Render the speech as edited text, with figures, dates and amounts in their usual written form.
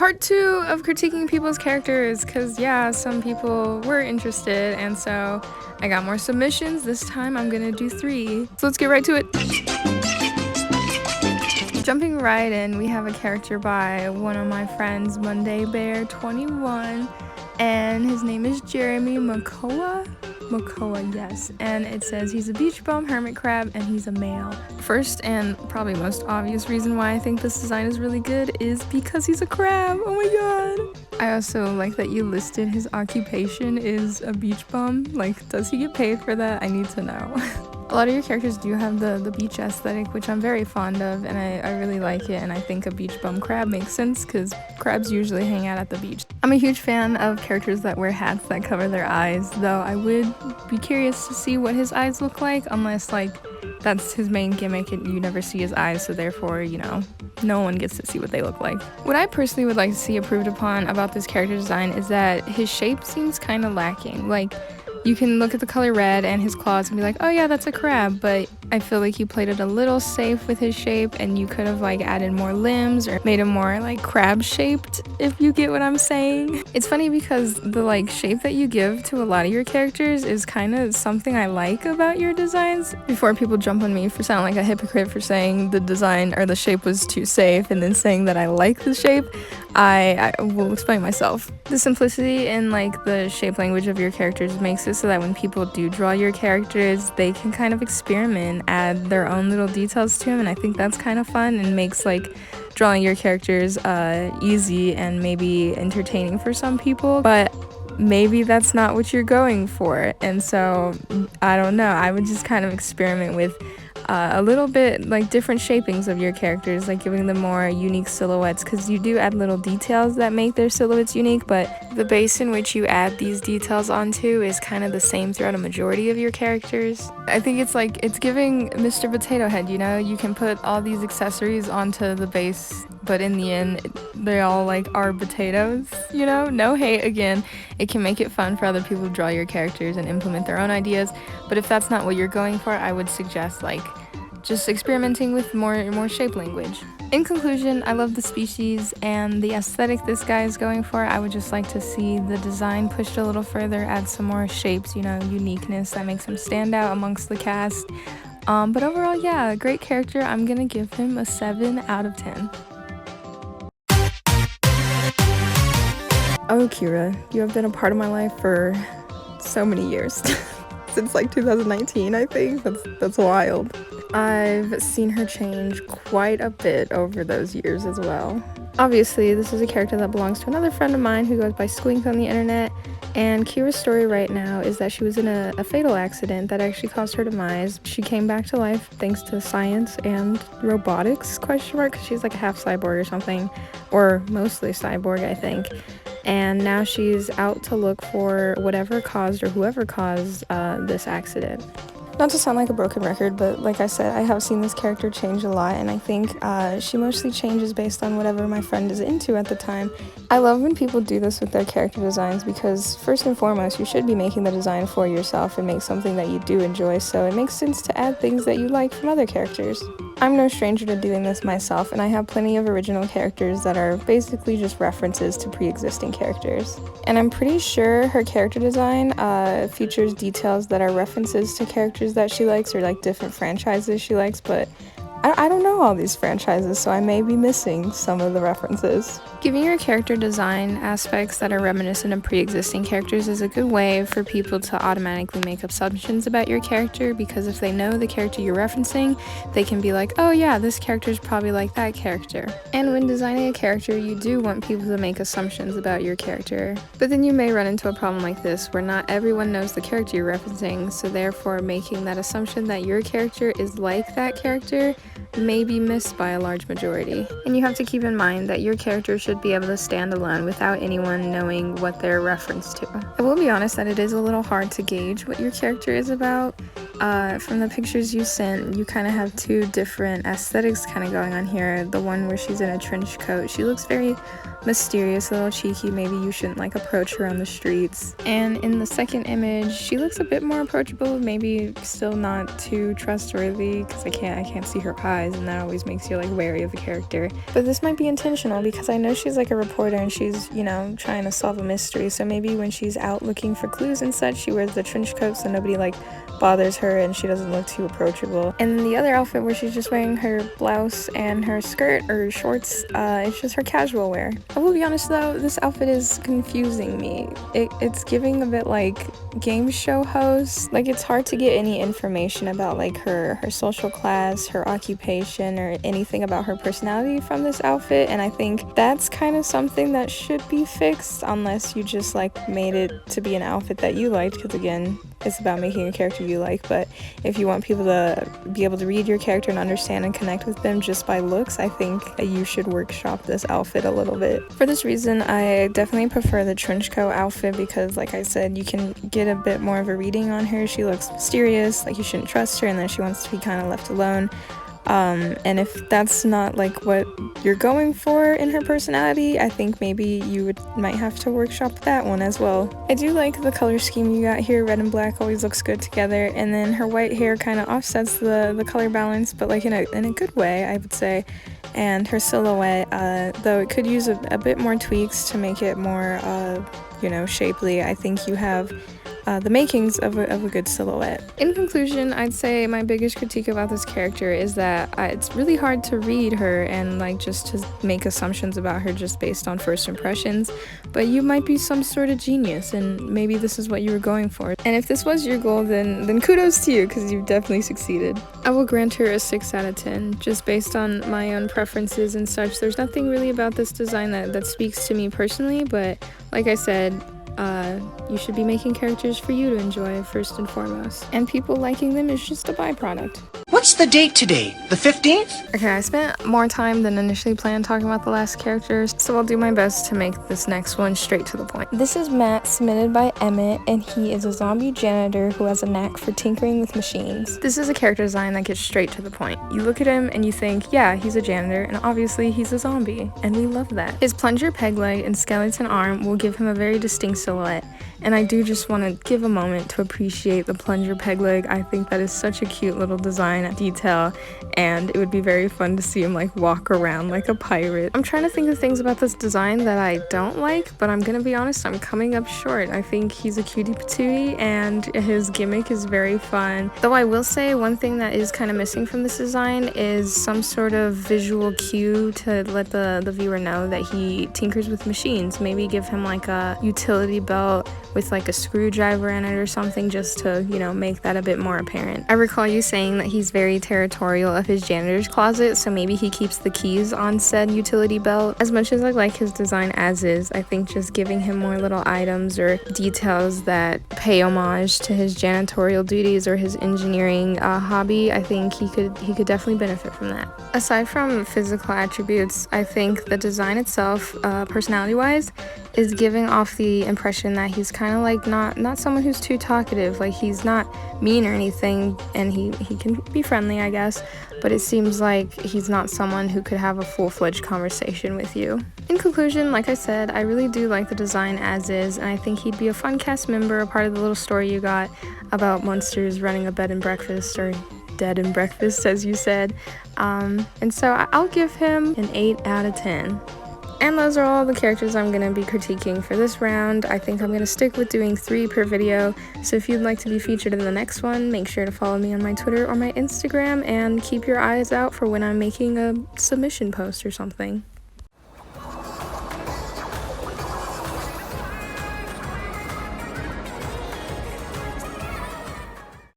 part 2 of critiquing people's characters, because yeah, some people were interested, and so I got more submissions. This time I'm gonna do 3. So let's get right to it. Jumping right in, we have a character by one of my friends, Monday Bear 21, and his name is Jeremy Makoa, yes, and it says he's a beach bum hermit crab and he's a male. First and probably most obvious reason why I think this design is really good is because he's a crab. Oh my god. I also like that you listed his occupation is a beach bum. Like, does he get paid for that? I need to know. A lot of your characters do have the beach aesthetic, which I'm very fond of, and I really like it, and I think a beach bum crab makes sense because crabs usually hang out at the beach. I'm a huge fan of characters that wear hats that cover their eyes, though I would be curious to see what his eyes look like, unless like that's his main gimmick and you never see his eyes, so therefore, you know, no one gets to see what they look like. What I personally would like to see improved upon about this character design is that his shape seems kind of lacking. Like, you can look at the color red and his claws and be like, oh yeah, that's a crab, but I feel like you played it a little safe with his shape and you could have like added more limbs or made him more like crab shaped, if you get what I'm saying. It's funny because the like shape that you give to a lot of your characters is kind of something I like about your designs. Before people jump on me for sounding like a hypocrite for saying the design or the shape was too safe and then saying that I like the shape, I will explain myself. The simplicity in like the shape language of your characters makes it so that when people do draw your characters, they can kind of experiment, add their own little details to them, and I think that's kind of fun and makes like drawing your characters easy and maybe entertaining for some people, but maybe that's not what you're going for, and so I don't know, I would just kind of experiment with a little bit like different shapings of your characters, like giving them more unique silhouettes, because you do add little details that make their silhouettes unique, but the base in which you add these details onto is kind of the same throughout a majority of your characters. I think it's like, it's giving Mr. Potato Head, you know, you can put all these accessories onto the base, but in the end they all like are potatoes, you know. No hate, again, it can make it fun for other people to draw your characters and implement their own ideas, but if that's not what you're going for, I would suggest like just experimenting with more shape language. In conclusion, I love the species and the aesthetic this guy is going for. I would just like to see the design pushed a little further, add some more shapes, you know, uniqueness that makes him stand out amongst the cast. But overall, yeah, great character. I'm gonna give him a 7 out of 10. Oh, Kira, you have been a part of my life for so many years. Since like 2019, I think. That's wild. I've seen her change quite a bit over those years as well. Obviously, this is a character that belongs to another friend of mine who goes by Squink on the internet, and Kira's story right now is that she was in a fatal accident that actually caused her demise. She came back to life thanks to science and robotics, question mark, because she's like a half cyborg or something, or mostly cyborg, I think. And now she's out to look for whatever caused or whoever caused this accident. Not to sound like a broken record, but like I said, I have seen this character change a lot, and I think she mostly changes based on whatever my friend is into at the time. I love when people do this with their character designs because, first and foremost, you should be making the design for yourself and make something that you do enjoy, so it makes sense to add things that you like from other characters. I'm no stranger to doing this myself, and I have plenty of original characters that are basically just references to pre-existing characters. And I'm pretty sure her character design features details that are references to characters that she likes or like different franchises she likes, but I don't know all these franchises, so I may be missing some of the references. Giving your character design aspects that are reminiscent of pre-existing characters is a good way for people to automatically make assumptions about your character, because if they know the character you're referencing, they can be like, oh yeah, this character is probably like that character. And when designing a character, you do want people to make assumptions about your character. But then you may run into a problem like this, where not everyone knows the character you're referencing, so therefore making that assumption that your character is like that character may be missed by a large majority. And you have to keep in mind that your character should be able to stand alone without anyone knowing what they're referenced to. I will be honest that it is a little hard to gauge what your character is about. From the pictures you sent, you kind of have two different aesthetics kind of going on here. The one where she's in a trench coat, she looks very mysterious, a little cheeky. Maybe you shouldn't like approach her on the streets. And in the second image, she looks a bit more approachable, maybe still not too trustworthy because I can't see her eyes, and that always makes you like wary of the character. But this might be intentional because I know she's like a reporter and she's, you know, trying to solve a mystery. So maybe when she's out looking for clues and such, she wears the trench coat so nobody like bothers her and she doesn't look too approachable. And the other outfit where she's just wearing her blouse and her skirt or shorts, it's just her casual wear. I will be honest though, this outfit is confusing me. It's giving a bit like game show host. Like it's hard to get any information about like her social class, her occupation, or anything about her personality from this outfit, and I think that's kind of something that should be fixed unless you just like made it to be an outfit that you liked, because again, it's about making a character you like. But if you want people to be able to read your character and understand and connect with them just by looks, I think you should workshop this outfit a little bit. For this reason, I definitely prefer the trench coat outfit because, like I said, you can get a bit more of a reading on her. She looks mysterious, like you shouldn't trust her, and then she wants to be kind of left alone. And if that's not like what you're going for in her personality, I think maybe you might have to workshop that one as well. I do like the color scheme you got here. Red and black always looks good together, and then her white hair kind of offsets the color balance, but like in a good way, I would say. And her silhouette, though it could use a bit more tweaks to make it more shapely, I think you have the makings of a good silhouette. In conclusion, I'd say my biggest critique about this character is that it's really hard to read her and like just to make assumptions about her just based on first impressions, but you might be some sort of genius and maybe this is what you were going for. And if this was your goal, then kudos to you because you've definitely succeeded. I will grant her a 6 out of 10, just based on my own preferences and such. There's nothing really about this design that speaks to me personally, but like I said, you should be making characters for you to enjoy first and foremost, and people liking them is just a byproduct. What's the date today? The 15th? Okay, I spent more time than initially planned talking about the last characters, so I'll do my best to make this next one straight to the point. This is Matt, submitted by Emmett, and he is a zombie janitor who has a knack for tinkering with machines. This is a character design that gets straight to the point. You look at him and you think, yeah, he's a janitor, and obviously he's a zombie, and we love that. His plunger peg leg and skeleton arm will give him a very distinct silhouette, and I do just want to give a moment to appreciate the plunger peg leg. I think that is such a cute little design detail, and it would be very fun to see him like walk around like a pirate. I'm trying to think of things about this design that I don't like, but I'm gonna be honest, I'm coming up short. I think he's a cutie patootie and his gimmick is very fun. Though I will say one thing that is kind of missing from this design is some sort of visual cue to let the viewer know that he tinkers with machines. Maybe give him like a utility belt with like a screwdriver in it or something, just to, you know, make that a bit more apparent. I recall you saying that he's very territorial of his janitor's closet, so maybe he keeps the keys on said utility belt. As much as I like his design as is, I think just giving him more little items or details that pay homage to his janitorial duties or his engineering hobby, I think he could definitely benefit from that. Aside from physical attributes, I think the design itself, personality-wise, is giving off the impression that he's kind of like not someone who's too talkative. Like he's not mean or anything, and he can be friendly, I guess, but it seems like he's not someone who could have a full-fledged conversation with you. In conclusion, like I said, I really do like the design as is, and I think he'd be a fun cast member, a part of the little story you got about monsters running a bed and breakfast, or dead and breakfast as you said, and so I'll give him an 8 out of 10. And those are all the characters I'm going to be critiquing for this round. I think I'm going to stick with doing 3 per video, so if you'd like to be featured in the next one, make sure to follow me on my Twitter or my Instagram, and keep your eyes out for when I'm making a submission post or something.